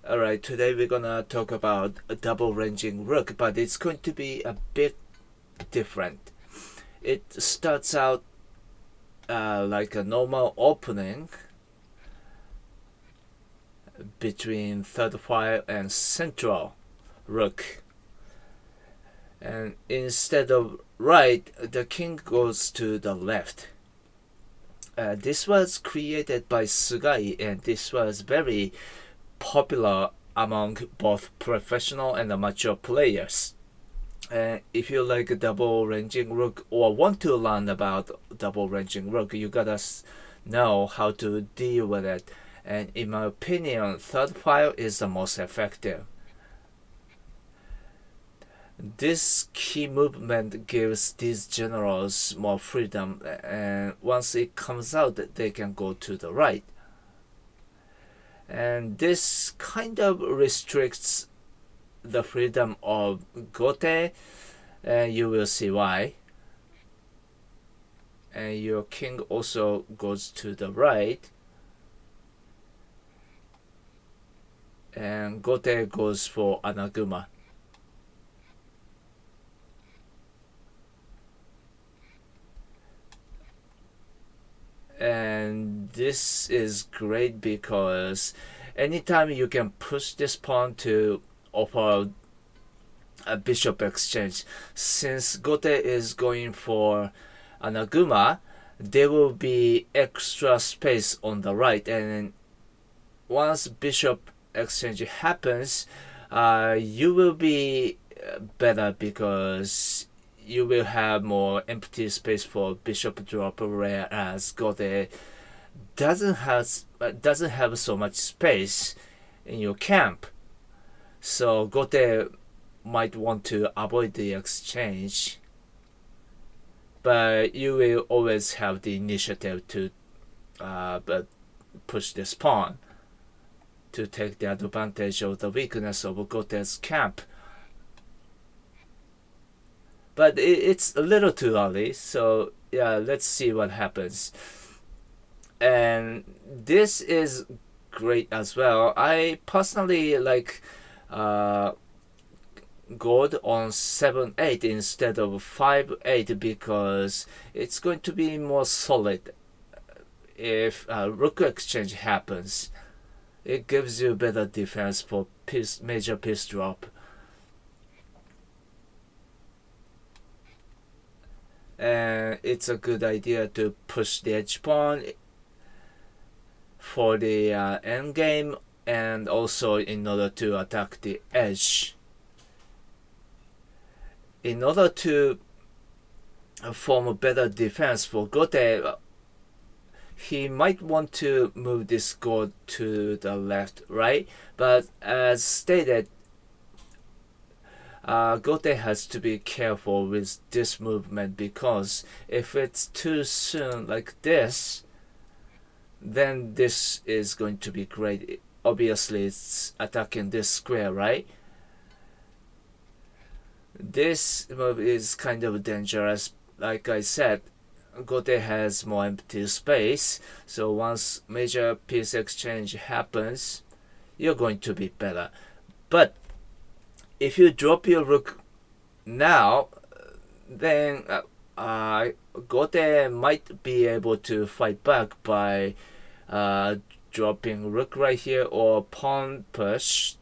Alright, today we're gonna talk about a double ranging rook, but it's going to be a bit different. It starts out like a normal opening between third file and central rook. And instead of right, the king goes to the left. This was created by Sugai, and this was very popular among both professional and amateur players. If you like a double ranging rook or want to learn about double ranging rook, you gotta know how to deal with it. And in my opinion, third file is the most effective. This key movement gives these generals more freedom, and once it comes out, they can go to the right. And this kind of restricts the freedom of Gote, and you will see why. And your king also goes to the right, and Gote goes for Anaguma. And this is great because anytime you can push this pawn to offer a bishop exchange, since Gote is going for Anaguma, there will be extra space on the right, and once bishop exchange happens, you will be better because you will have more empty space for bishop drop, whereas Gote doesn't have so much space in your camp. So Gote might want to avoid the exchange, but you will always have the initiative to push this pawn to take the advantage of the weakness of Gote's camp. But it's a little too early, so yeah, let's see what happens. And this is great as well. I personally like gold on 7-8 instead of 5-8 because it's going to be more solid if rook exchange happens. It gives you better defense for major piece drop. And it's a good idea to push the edge pawn for the endgame, and also in order to attack the edge. In order to form a better defense for Gote, he might want to move this gold to the left, right? But as stated, Gote has to be careful with this movement because if it's too soon like this, then this is going to be great. Obviously, it's attacking this square, right? This move is kind of dangerous. Like I said, Gote has more empty space, so once major piece exchange happens, you're going to be better. But if you drop your rook now, then Gote might be able to fight back by dropping rook right here or pawn push.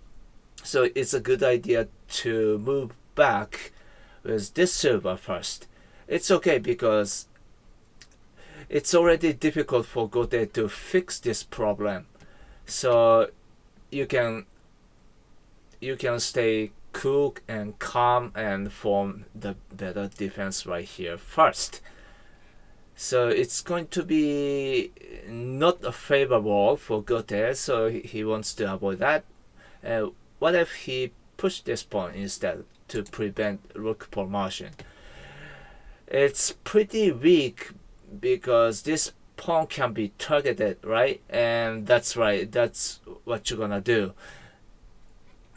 So it's a good idea to move back with this silver first. It's okay because it's already difficult for Gote to fix this problem. So you can stay cool and calm and form the better defense right here first. So it's going to be not favorable for Gote, so he wants to avoid that. What if he pushed this pawn instead to prevent rook promotion? It's pretty weak because this pawn can be targeted, right? And that's right, that's what you're gonna do.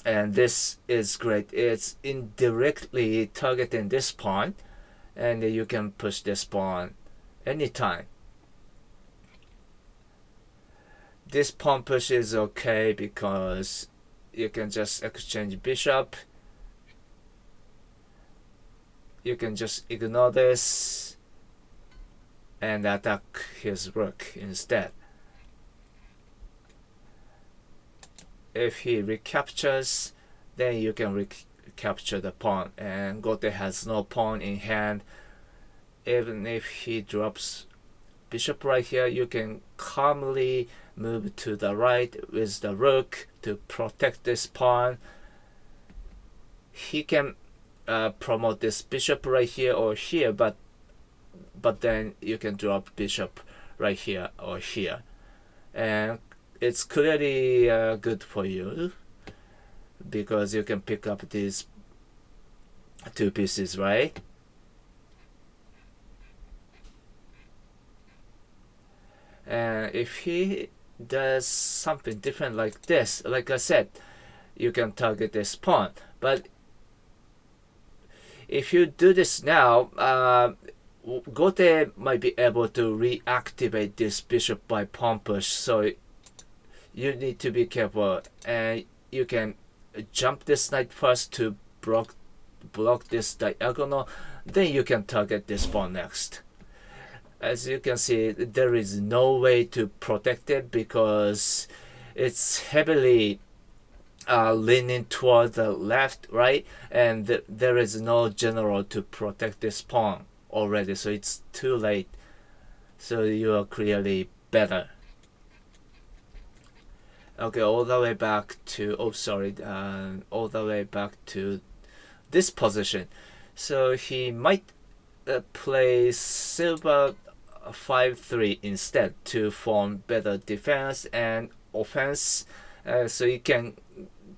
And this is great. It's indirectly targeting this pawn, and you can push this pawn anytime. This pawn push is okay because you can just exchange bishop. You can just ignore this and attack his rook instead. If he recaptures, then you can recapture the pawn, and Gote has no pawn in hand. Even if he drops bishop right here, you can calmly move to the right with the rook to protect this pawn. He can promote this bishop right here or here, but then you can drop bishop right here or here, and it's clearly good for you because you can pick up these two pieces, right? And if he does something different like this, like I said, you can target this pawn. But if you do this now, Gote might be able to reactivate this bishop by pawn push, so you need to be careful. And you can jump this knight first to block this diagonal, then you can target this pawn next. As you can see, there is no way to protect it because it's heavily leaning toward the left, right, and there is no general to protect this pawn already, so it's too late. So you are clearly better. Okay, all the way back to all the way back to this position. So he might play silver 5-3 instead to form better defense and offense, so you can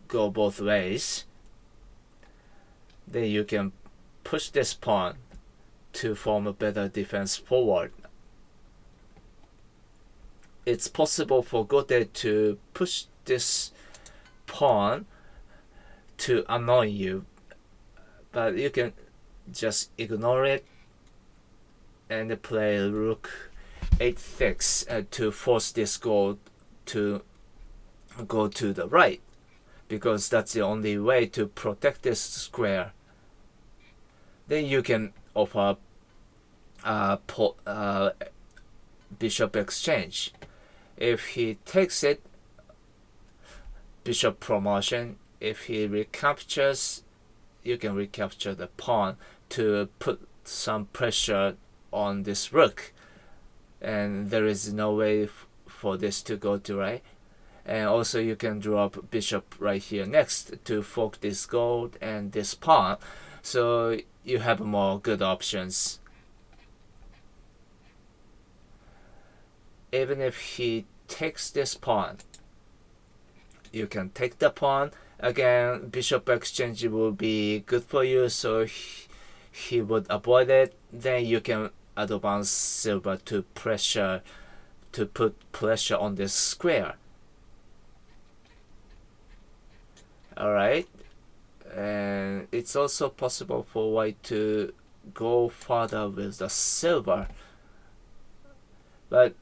go both ways. Then you can push this pawn to form a better defense forward. It's possible for Gote to push this pawn to annoy you, but you can just ignore it and play rook 8-6 to force this gold to go to the right, because that's the only way to protect this square. Then you can offer bishop exchange. If he takes it, bishop promotion. If he recaptures, you can recapture the pawn to put some pressure on this rook, and there is no way for this to go to right. And also you can drop bishop right here next to fork this gold and this pawn, so you have more good options. Even if he takes this pawn, you can take the pawn. Again, bishop exchange will be good for you, so he would avoid it. Then you can advance silver to put pressure on this square. Alright, and it's also possible for white to go further with the silver, but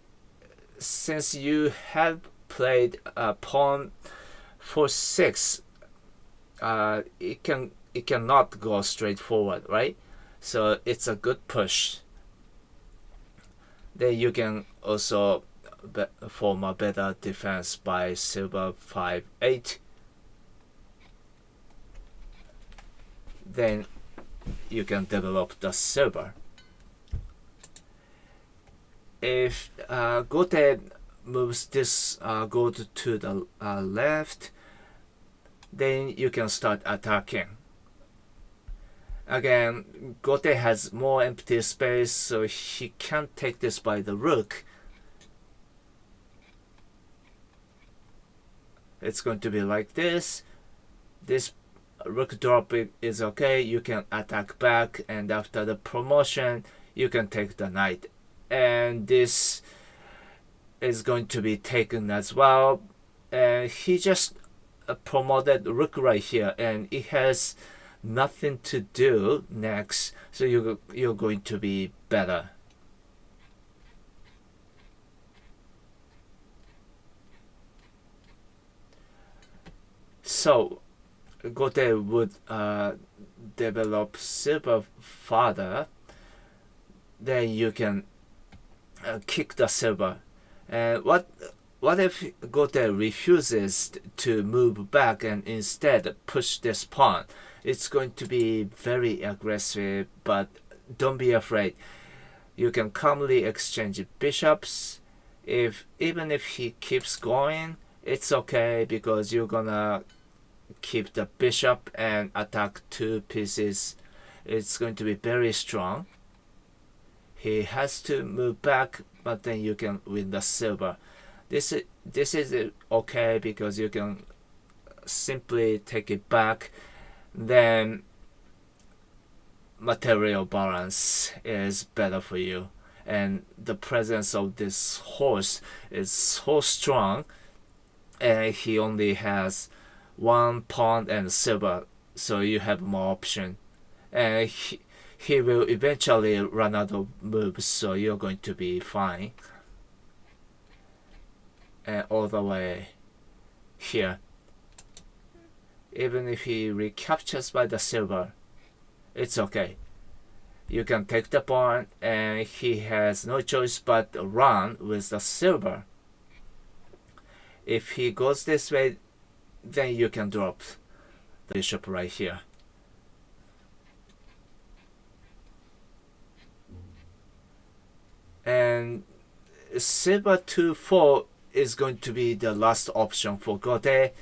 since you have played pawn 4-6, it cannot go straight forward, right? So it's a good push. Then you can also form a better defense by silver 5-8. Then you can develop the silver. If Gote moves this gold to the left, then you can start attacking. Again, Gote has more empty space, so he can't take this by the rook. It's going to be like this. This rook drop is okay. You can attack back, and after the promotion, you can take the knight. And this is going to be taken as well. And he just promoted rook right here, and it has nothing to do next, so you're going to be better. So Gote would develop silver further. Then you can kick the silver. And what if Gote refuses to move back and instead push this pawn? It's going to be very aggressive, but don't be afraid. You can calmly exchange bishops. Even if he keeps going, it's okay because you're gonna keep the bishop and attack two pieces. It's going to be very strong. He has to move back, but then you can win the silver. This is okay because you can simply take it back. Then material balance is better for you, and the presence of this horse is so strong, and he only has one pawn and silver, so you have more option, and he will eventually run out of moves, so you're going to be fine. And all the way here, even if he recaptures by the silver, it's okay. You can take the pawn, and he has no choice but run with the silver. If he goes this way, then you can drop the bishop right here. And silver 2-4 is going to be the last option for Gote.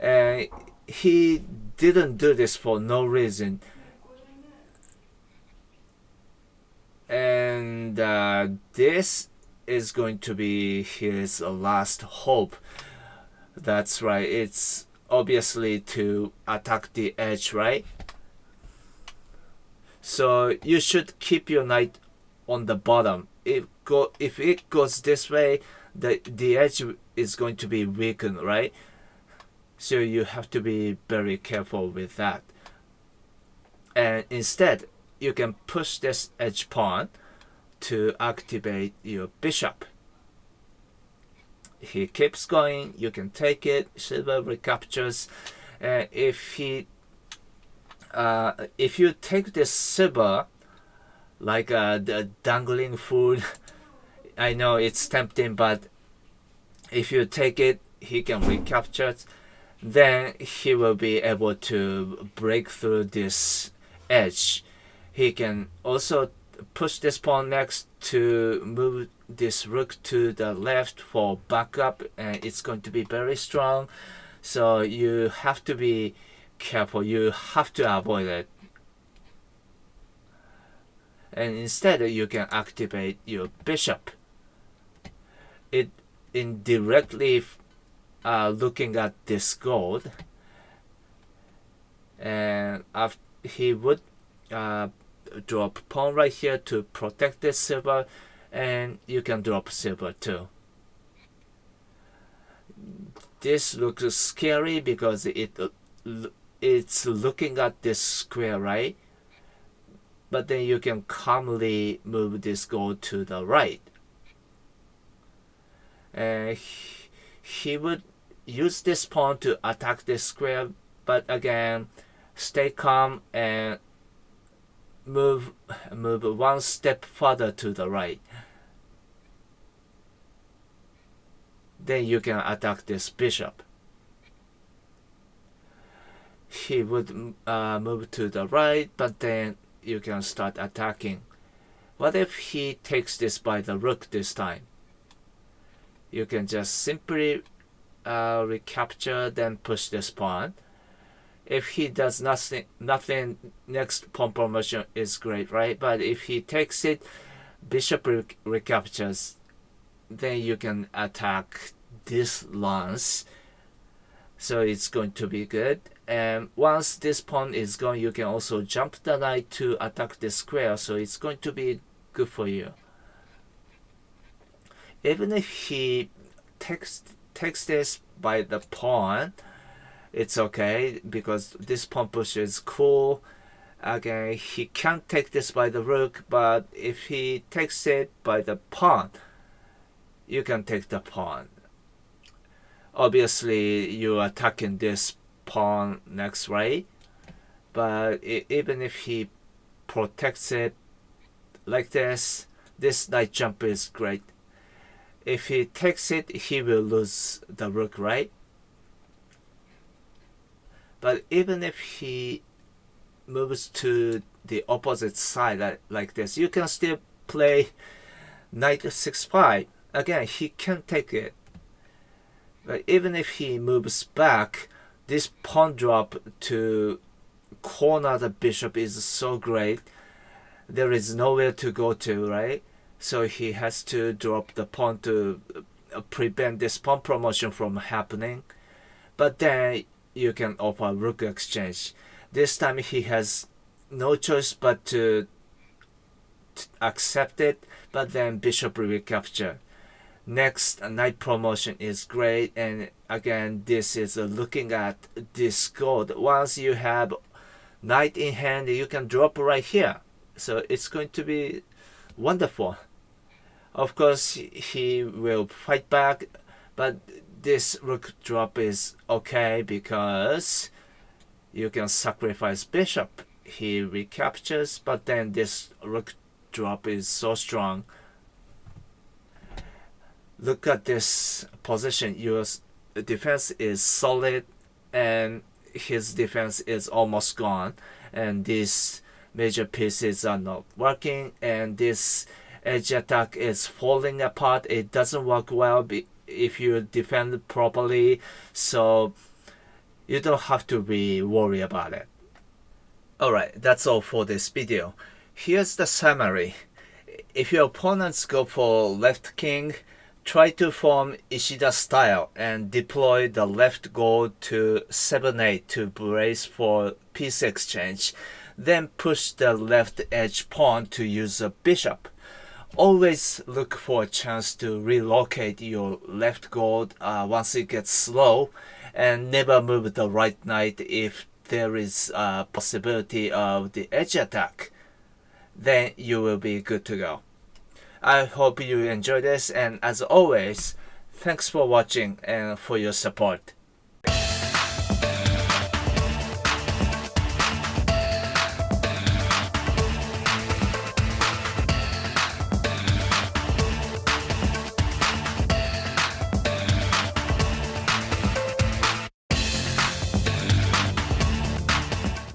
And he didn't do this for no reason. And this is going to be his last hope. That's right. It's obviously to attack the edge, right? So you should keep your knight on the bottom. If it goes this way, the edge is going to be weakened, right? So you have to be very careful with that. And instead, you can push this edge pawn to activate your bishop. He keeps going, you can take it, silver recaptures. And if you take this silver like the dangling food, I know it's tempting, but if you take it, he can recapture it. Then he will be able to break through this edge. He can also push this pawn next to move this rook to the left for backup, and it's going to be very strong. So you have to be careful. You have to avoid it. And instead, you can activate your bishop. It indirectly looking at this gold, and he would drop pawn right here to protect this silver, and you can drop silver too. This looks scary because it's looking at this square, right? But then you can calmly move this gold to the right. And he would use this pawn to attack this square, but again, stay calm and move one step further to the right. Then you can attack this bishop. He would move to the right, but then you can start attacking. What if he takes this by the rook this time? You can just simply recapture, then push this pawn. If he does nothing, next pawn promotion is great, right? But if he takes it, bishop recaptures, then you can attack this lance. So it's going to be good. And once this pawn is gone, you can also jump the knight to attack the square. So it's going to be good for you. Even if he takes this by the pawn, it's okay because this pawn push is cool. Again, he can't take this by the rook, but if he takes it by the pawn, you can take the pawn. obviously you are attacking this pawn next, right? But even if he protects it like this knight jump is great. If he takes it, he will lose the rook, right? But even if he moves to the opposite side like this, you can still play knight 6-5. Again, he can take it. But even if he moves back, this pawn drop to corner the bishop is so great. There is nowhere to go to, right? So he has to drop the pawn to prevent this pawn promotion from happening. But then you can offer rook exchange. This time he has no choice but to accept it, but then bishop recapture. Next, knight promotion is great, and again this is looking at this gold. Once you have knight in hand, you can drop right here, so it's going to be wonderful. Of course he will fight back, but this rook drop is okay because you can sacrifice bishop. He recaptures, but then this rook drop is so strong. Look at this position. Your defense is solid and his defense is almost gone, and these major pieces are not working, and this edge attack is falling apart. It doesn't work well if you defend properly, so you don't have to be worried about it. Alright, that's all for this video. Here's the summary. If your opponents go for left king, try to form Ishida style and deploy the left gold to 7-8 to brace for piece exchange. Then push the left edge pawn to use a bishop. Always look for a chance to relocate your left gold once it gets slow, and never move the right knight if there is a possibility of the edge attack. Then you will be good to go. I hope you enjoy this, and as always, thanks for watching and for your support.